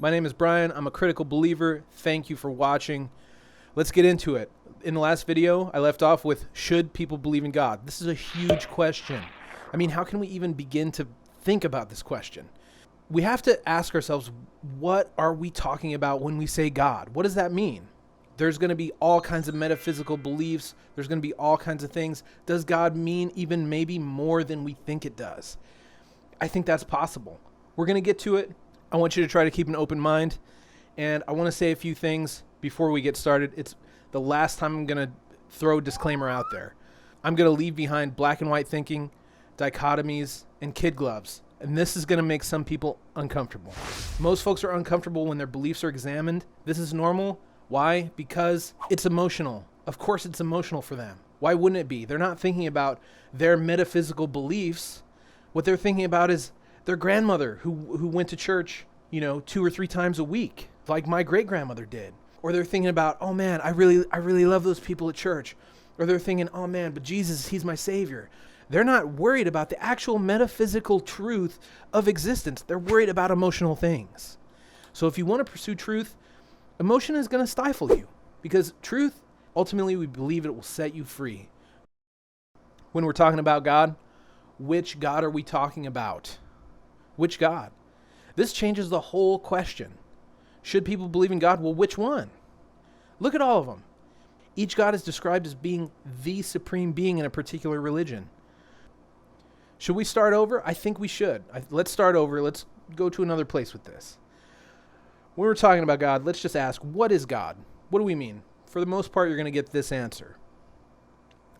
My name is Brian. I'm a critical believer. Thank you for watching. Let's get into it. In the last video, I left off with, should people believe in God? This is a huge question. I mean, how can we even begin to think about this question? We have to ask ourselves, what are we talking about when we say God? What does that mean? There's going to be all kinds of metaphysical beliefs. There's going to be all kinds of things. Does God mean even maybe more than we think it does? I think that's possible. We're going to get to it. I want you to try to keep an open mind. And I want to say a few things before we get started. It's the last time I'm going to throw a disclaimer out there. I'm going to leave behind black and white thinking, dichotomies, and kid gloves. And this is going to make some people uncomfortable. Most folks are uncomfortable when their beliefs are examined. This is normal. Why? Because it's emotional. Of course it's emotional for them. Why wouldn't it be? They're not thinking about their metaphysical beliefs. What they're thinking about is their grandmother who went to church, 2 or 3 times a week, like my great-grandmother did. Or they're thinking about, oh man, I really love those people at church. Or they're thinking, oh man, but Jesus, he's my savior. They're not worried about the actual metaphysical truth of existence. They're worried about emotional things. So if you want to pursue truth, emotion is going to stifle you, because truth, ultimately, we believe it will set you free. When we're talking about God, which God are we talking about? Which God? This changes the whole question. Should people believe in God? Well, which one? Look at all of them. Each God is described as being the supreme being in a particular religion. Should we start over? I think we should. Let's start over. Let's go to another place with this. When we're talking about God, let's just ask, what is God? What do we mean? For the most part, you're going to get this answer.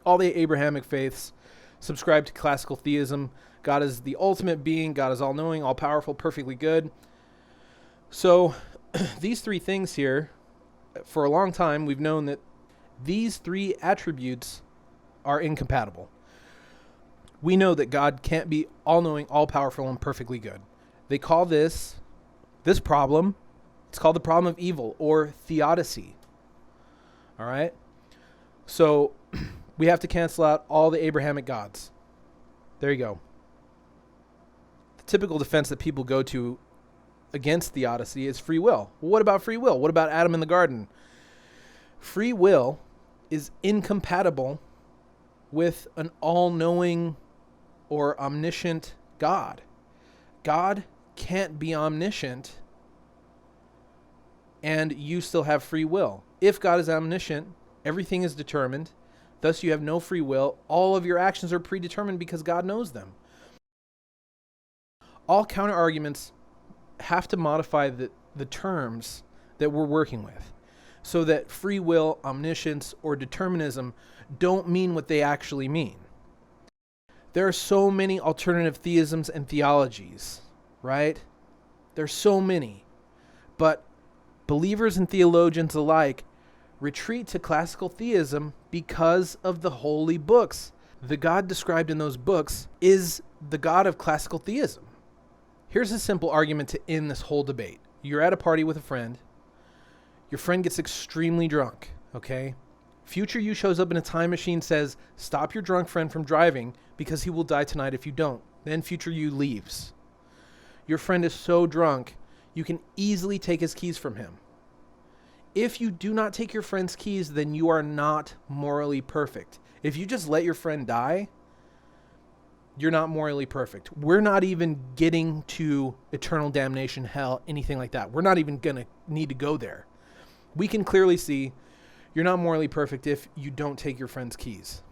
All the Abrahamic faiths subscribe to classical theism. God is the ultimate being. God is all-knowing, all-powerful, perfectly good. So these 3 things here, for a long time, we've known that these 3 attributes are incompatible. We know that God can't be all-knowing, all-powerful, and perfectly good. They call this problem, it's called the problem of evil, or theodicy. All right? So we have to cancel out all the Abrahamic gods. There you go. The typical defense that people go to against theodicy is free will. Well, what about free will? What about Adam in the garden? Free will is incompatible with an all-knowing or omniscient God. God can't be omniscient and you still have free will. If God is omniscient, everything is determined. Thus, you have no free will. All of your actions are predetermined because God knows them. All counter-arguments have to modify the terms that we're working with so that free will, omniscience, or determinism don't mean what they actually mean. There are so many alternative theisms and theologies, right? There's so many. But believers and theologians alike retreat to classical theism because of the holy books. The God described in those books is the God of classical theism. Here's a simple argument to end this whole debate. You're at a party with a friend. Your friend gets extremely drunk, okay? Future you shows up in a time machine, says, stop your drunk friend from driving because he will die tonight if you don't. Then future you leaves. Your friend is so drunk, you can easily take his keys from him. If you do not take your friend's keys, then you are not morally perfect. If you just let your friend die, you're not morally perfect. We're not even getting to eternal damnation, hell, anything like that. We're not even going to need to go there. We can clearly see you're not morally perfect if you don't take your friend's keys.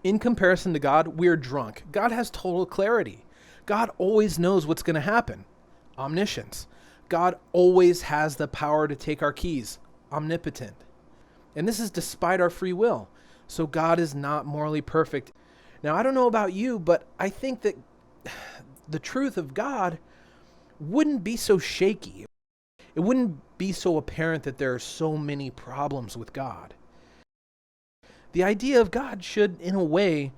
In comparison to God, we're drunk. God has total clarity. God always knows what's going to happen. Omniscience. God always has the power to take our keys. Omnipotent. And this is despite our free will. So God is not morally perfect. Now, I don't know about you, but I think that the truth of God wouldn't be so shaky. It wouldn't be so apparent that there are so many problems with God. The idea of God should, in a way,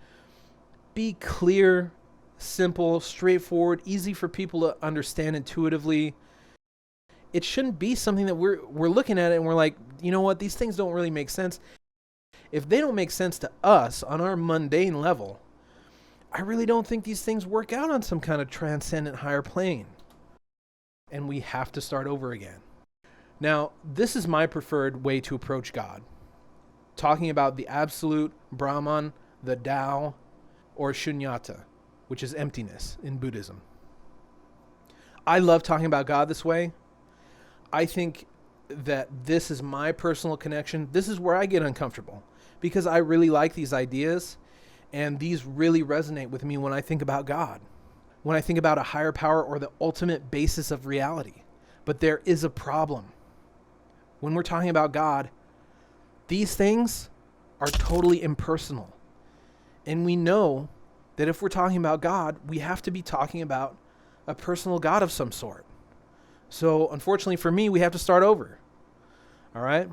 be clear, simple, straightforward, easy for people to understand intuitively. It shouldn't be something that we're looking at it and we're like, you know what, these things don't really make sense. If they don't make sense to us on our mundane level, I really don't think these things work out on some kind of transcendent higher plane. and we have to start over again. Now, this is my preferred way to approach God. Talking about the absolute, Brahman, the Tao, or Shunyata, which is emptiness in Buddhism. I love talking about God this way. I think that this is my personal connection. This is where I get uncomfortable because I really like these ideas, and these really resonate with me when I think about God, when I think about a higher power or the ultimate basis of reality. But there is a problem. When we're talking about God, these things are totally impersonal. And we know that if we're talking about God, we have to be talking about a personal God of some sort. So unfortunately for me, we have to start over. All right?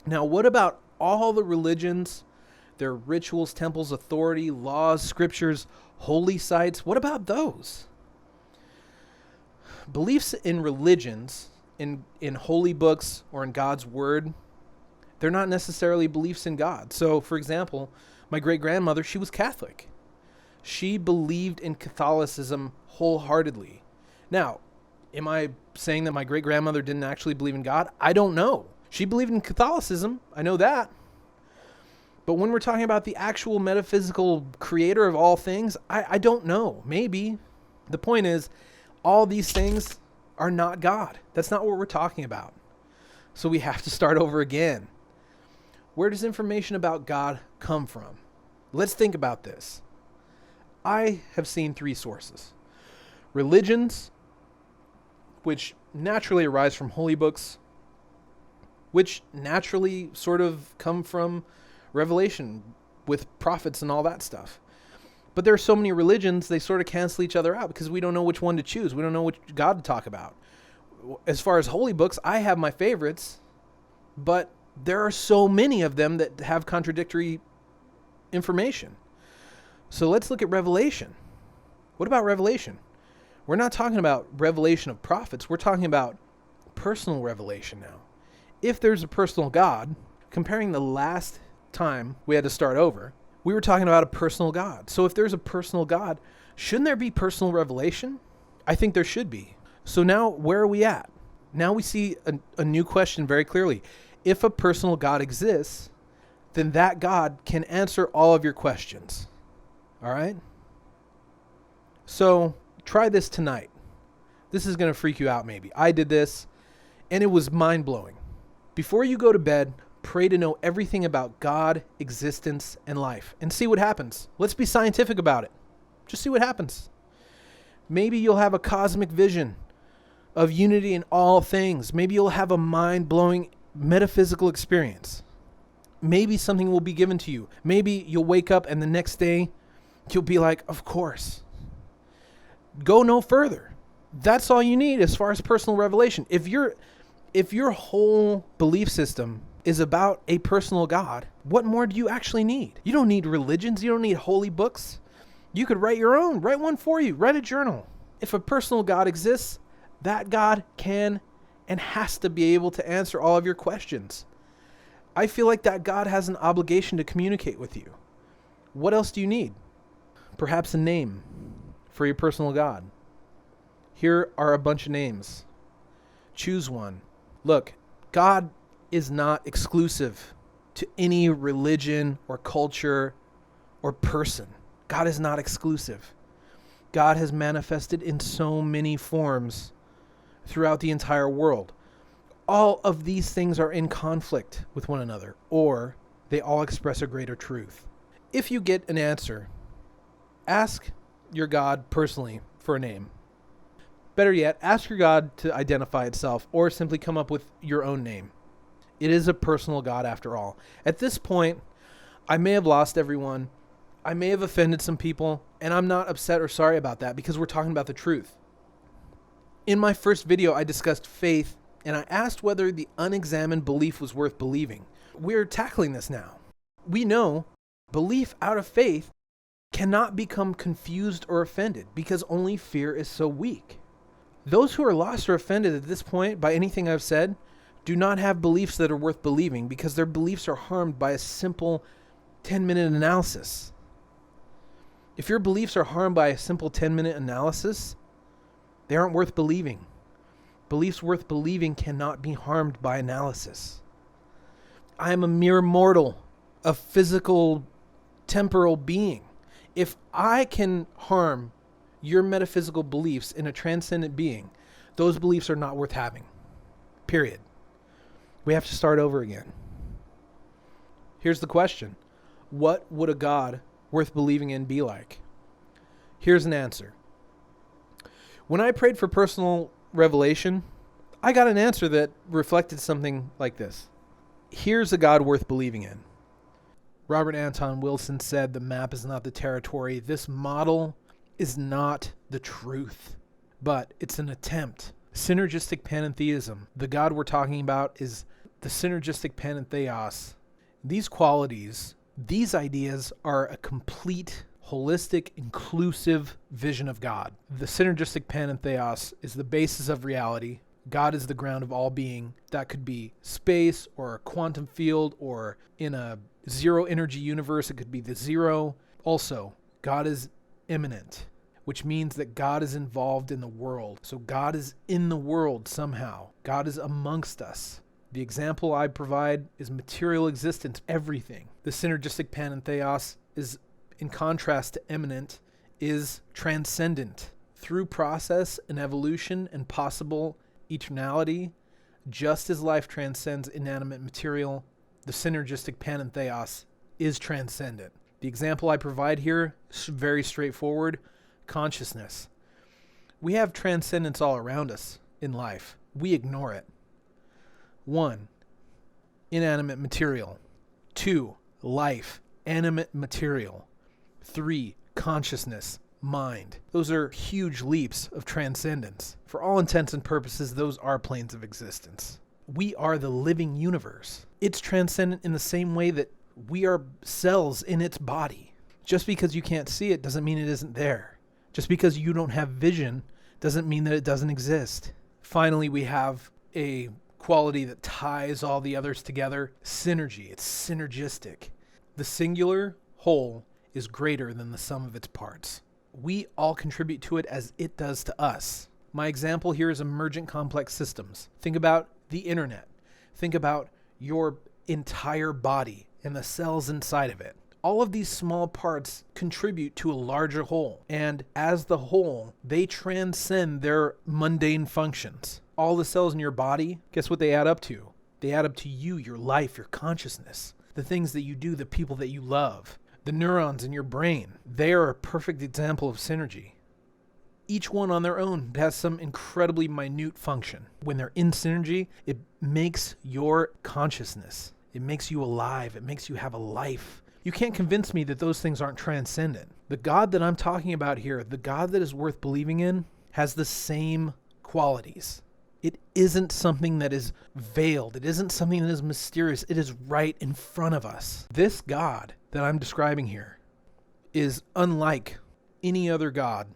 Now, what about all the religions, their rituals, temples, authority, laws, scriptures, holy sites? What about those? Beliefs in religions, in holy books or in God's word, they're not necessarily beliefs in God. So, for example, my great-grandmother, she was Catholic. She believed in Catholicism wholeheartedly. Now, am I saying that my great-grandmother didn't actually believe in God? I don't know. She believed in Catholicism. I know that. But when we're talking about the actual metaphysical creator of all things, I don't know. Maybe. The point is, all these things are not God. That's not what we're talking about. So we have to start over again. Where does information about God come from? Let's think about this. I have seen 3 sources. Religions, which naturally arise from holy books, which naturally sort of come from revelation with prophets and all that stuff. But there are so many religions, they sort of cancel each other out because we don't know which one to choose. We don't know which God to talk about. As far as holy books, I have my favorites, but there are so many of them that have contradictory information. So let's look at Revelation. What about Revelation? We're not talking about revelation of prophets. We're talking about personal revelation now. If there's a personal God, comparing the last time we had to start over, we were talking about a personal God. So if there's a personal God, shouldn't there be personal revelation? I think there should be. So now where are we at? Now we see a new question very clearly. If a personal God exists, then that God can answer all of your questions. All right? So try this tonight. This is going to freak you out maybe. I did this, and it was mind-blowing. Before you go to bed, pray to know everything about God, existence, and life, and see what happens. Let's be scientific about it. Just see what happens. Maybe you'll have a cosmic vision of unity in all things. Maybe you'll have a mind-blowing metaphysical experience. Maybe something will be given to you. Maybe you'll wake up and the next day you'll be like, of course. Go no further. That's all you need as far as personal revelation. If your whole belief system is about a personal God, what more do you actually need? You don't need religions. You don't need holy books. You could write your own. Write one for you. Write a journal. If a personal God exists, that God can and has to be able to answer all of your questions. I feel like that God has an obligation to communicate with you. What else do you need? Perhaps a name for your personal God. Here are a bunch of names. Choose one. Look, God is not exclusive to any religion or culture or person. God is not exclusive. God has manifested in so many forms throughout the entire world. All of these things are in conflict with one another, or they all express a greater truth. If you get an answer, ask your God personally for a name. Better yet, ask your God to identify itself, or simply come up with your own name. It is a personal God after all. At this point, I may have lost everyone. I may have offended some people, and I'm not upset or sorry about that because we're talking about the truth. In my first video, I discussed faith, and I asked whether the unexamined belief was worth believing. We're tackling this now. We know belief out of faith cannot become confused or offended because only fear is so weak. Those who are lost or offended at this point by anything I've said do not have beliefs that are worth believing because their beliefs are harmed by a simple 10-minute analysis. If your beliefs are harmed by a simple 10-minute analysis, They aren't worth believing. Beliefs worth believing cannot be harmed by analysis. I am a mere mortal, a physical, temporal being. If I can harm your metaphysical beliefs in a transcendent being, those beliefs are not worth having. Period. We have to start over again. Here's the question. What would a God worth believing in be like? Here's an answer. When I prayed for personal revelation, I got an answer that reflected something like this. Here's a God worth believing in. Robert Anton Wilson said, the map is not the territory. This model is not the truth, but it's an attempt. Synergistic panentheism. The God we're talking about is the synergistic panentheos. These qualities, these ideas are a complete, holistic, inclusive vision of God. The synergistic panentheos is the basis of reality. God is the ground of all being. That could be space or a quantum field, or in a zero energy universe, it could be the zero. Also, God is immanent, which means that God is involved in the world. So God is in the world somehow. God is amongst us. The example I provide is material existence, everything. The synergistic panentheos is, in contrast to immanent, is transcendent. Through process and evolution and possible eternality, just as life transcends inanimate material, the synergistic panentheos is transcendent. The example I provide here is very straightforward. Consciousness. We have transcendence all around us in life. We ignore it. 1. Inanimate material. 2. Life. Animate material. 3. Consciousness. Mind. Those are huge leaps of transcendence. For all intents and purposes, those are planes of existence. We are the living universe. It's transcendent in the same way that we are cells in its body. Just because you can't see it doesn't mean it isn't there. Just because you don't have vision doesn't mean that it doesn't exist. Finally, we have a quality that ties all the others together. Synergy. It's synergistic. The singular whole is greater than the sum of its parts. We all contribute to it as it does to us. My example here is emergent complex systems. Think about the internet. Think about your entire body and the cells inside of it. All of these small parts contribute to a larger whole. And as the whole, they transcend their mundane functions. All the cells in your body, guess what they add up to? They add up to you, your life, your consciousness, the things that you do, the people that you love. The neurons in your brain, they are a perfect example of synergy. Each one on their own has some incredibly minute function. When they're in synergy, it makes your consciousness. It makes you alive. It makes you have a life. You can't convince me that those things aren't transcendent. The God that I'm talking about here, the God that is worth believing in, has the same qualities. It isn't something that is veiled. It isn't something that is mysterious. It is right in front of us. This God that I'm describing here is unlike any other God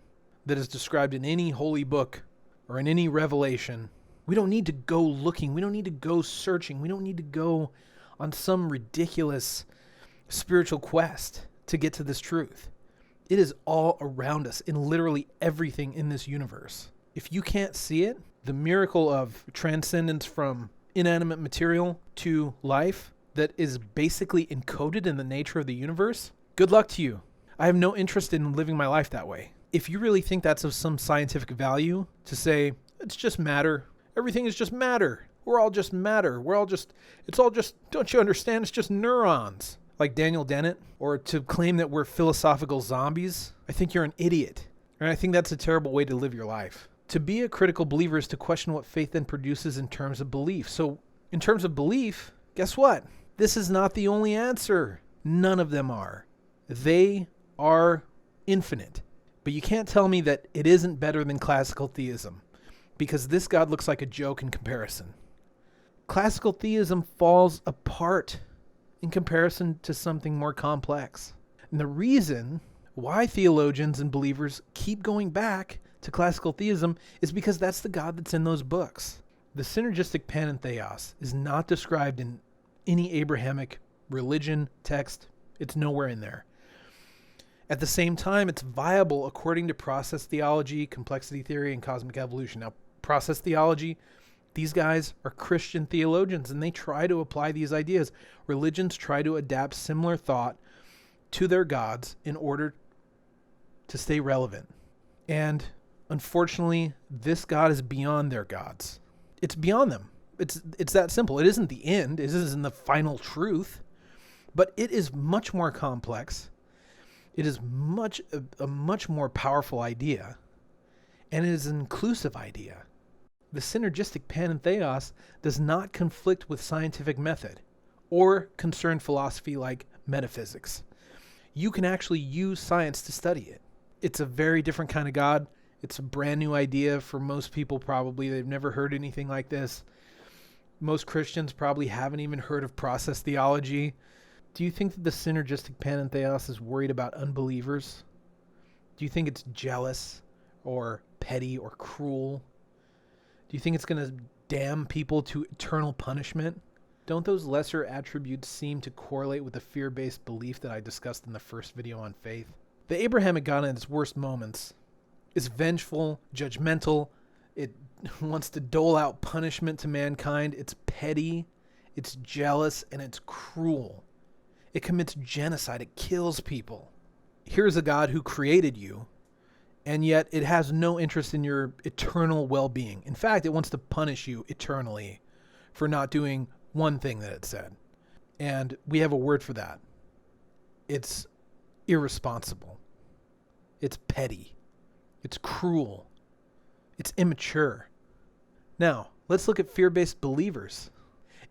that is described in any holy book or in any revelation. We don't need to go looking. We don't need to go searching. We don't need to go on some ridiculous spiritual quest to get to this truth. It is all around us in literally everything in this universe. If you can't see it, the miracle of transcendence from inanimate material to life that is basically encoded in the nature of the universe, good luck to you. I have no interest in living my life that way. If you really think that's of some scientific value to say, it's just matter, everything is just matter, we're all just matter, it's all just, don't you understand, it's just neurons, like Daniel Dennett, or to claim that we're philosophical zombies, I think you're an idiot. And I think that's a terrible way to live your life. To be a critical believer is to question what faith then produces in terms of belief. So in terms of belief, guess what? This is not the only answer. None of them are. They are infinite. But you can't tell me that it isn't better than classical theism, because this God looks like a joke in comparison. Classical theism falls apart in comparison to something more complex. And the reason why theologians and believers keep going back to classical theism is because that's the God that's in those books. The synergistic panentheos is not described in any Abrahamic religion text. It's nowhere in there. At the same time, it's viable according to process theology, complexity theory, and cosmic evolution. Now, process theology, these guys are Christian theologians, and they try to apply these ideas. Religions try to adapt similar thought to their gods in order to stay relevant. And unfortunately, this God is beyond their gods. It's beyond them. It's that simple. It isn't the end. It isn't the final truth. But it is much more complex. It is a much more powerful idea. And it is an inclusive idea. The synergistic panentheos does not conflict with scientific method or concerned philosophy like metaphysics. You can actually use science to study it. It's a very different kind of God. It's a brand new idea for most people probably. They've never heard anything like this. Most Christians probably haven't even heard of process theology. Do you think that the synergistic panentheos is worried about unbelievers? Do you think it's jealous or petty or cruel? Do you think it's going to damn people to eternal punishment? Don't those lesser attributes seem to correlate with the fear-based belief that I discussed in the first video on faith? The Abrahamic God in its worst moments is vengeful, judgmental. It wants to dole out punishment to mankind. It's petty, it's jealous, and it's cruel. It commits genocide. It kills people. Here's a God who created you, and yet it has no interest in your eternal well-being. In fact, it wants to punish you eternally for not doing one thing that it said. And we have a word for that. It's irresponsible. It's petty. It's cruel. It's immature. Now, let's look at fear-based believers.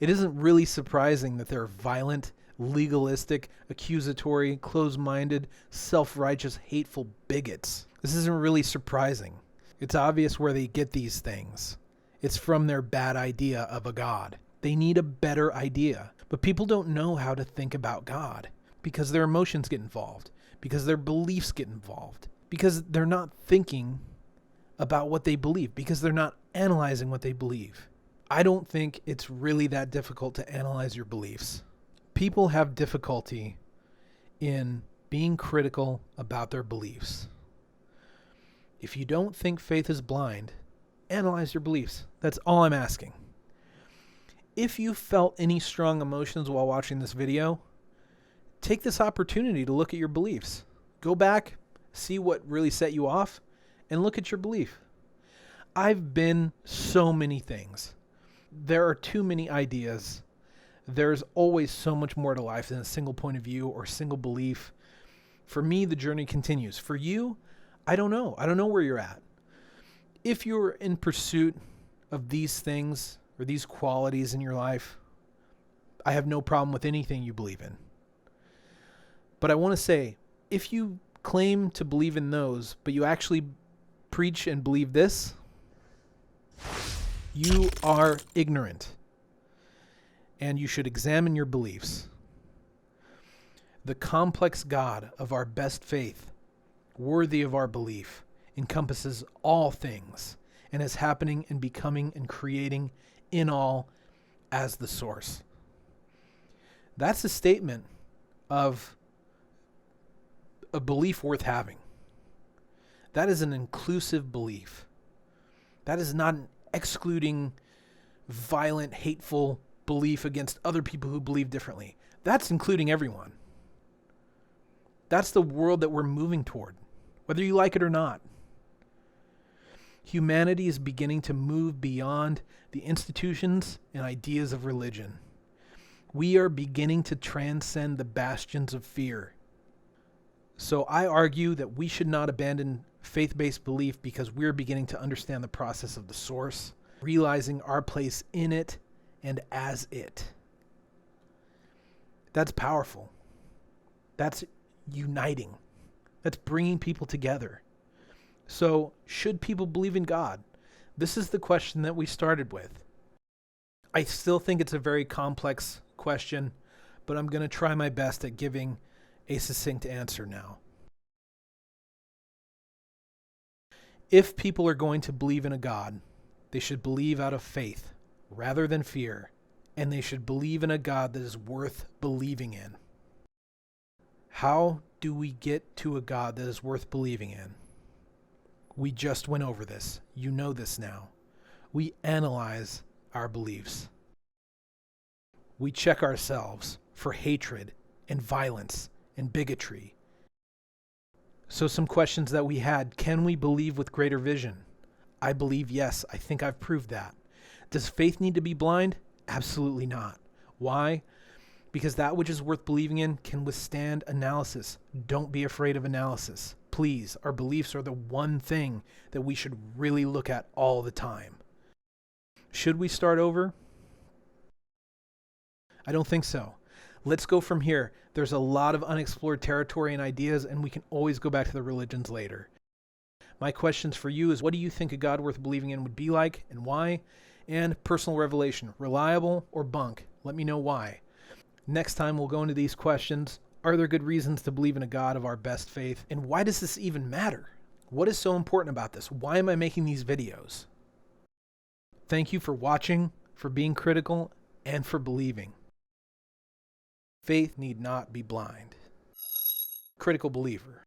It isn't really surprising that they're violent, legalistic, accusatory, closed-minded, self-righteous, hateful bigots. This isn't really surprising. It's obvious where they get these things. It's from their bad idea of a God. They need a better idea. But people don't know how to think about God because their emotions get involved, because their beliefs get involved, because they're not thinking about what they believe, because they're not analyzing what they believe. I don't think it's really that difficult to analyze your beliefs. People have difficulty in being critical about their beliefs. If you don't think faith is blind, analyze your beliefs. That's all I'm asking. If you felt any strong emotions while watching this video, take this opportunity to look at your beliefs. Go back, see what really set you off, and look at your belief. I've been so many things. There are too many ideas. There's always so much more to life than a single point of view or single belief. For me, the journey continues. For you, I don't know. I don't know where you're at. If you're in pursuit of these things or these qualities in your life, I have no problem with anything you believe in. But I want to say, if you claim to believe in those, but you actually preach and believe this, you are ignorant. And you should examine your beliefs. The complex God of our best faith, worthy of our belief, encompasses all things and is happening and becoming and creating in all as the source. That's a statement of a belief worth having. That is an inclusive belief. That is not an excluding, violent, hateful belief against other people who believe differently. That's including everyone. That's the world that we're moving toward, whether you like it or not. Humanity is beginning to move beyond the institutions and ideas of religion. We are beginning to transcend the bastions of fear. So I argue that we should not abandon faith-based belief because we're beginning to understand the process of the source, realizing our place in it and as it. That's powerful. That's uniting. That's bringing people together. So, should people believe in God? This is the question that we started with. I still think it's a very complex question, but I'm going to try my best at giving a succinct answer now. If people are going to believe in a God, they should believe out of faith rather than fear, and they should believe in a God that is worth believing in. How do we get to a God that is worth believing in? We just went over this. You know this now. We analyze our beliefs. We check ourselves for hatred and violence and bigotry. So some questions that we had. Can we believe with greater vision? I believe yes. I think I've proved that. Does faith need to be blind? Absolutely not. Why? Because that which is worth believing in can withstand analysis. Don't be afraid of analysis. Please, our beliefs are the one thing that we should really look at all the time. Should we start over? I don't think so. Let's go from here. There's a lot of unexplored territory and ideas, and we can always go back to the religions later. My questions for you is, what do you think a God worth believing in would be like, and why? And personal revelation, reliable or bunk? Let me know why. Next time we'll go into these questions. Are there good reasons to believe in a God of our best faith? And why does this even matter? What is so important about this? Why am I making these videos? Thank you for watching, for being critical, and for believing. Faith need not be blind. Critical believer.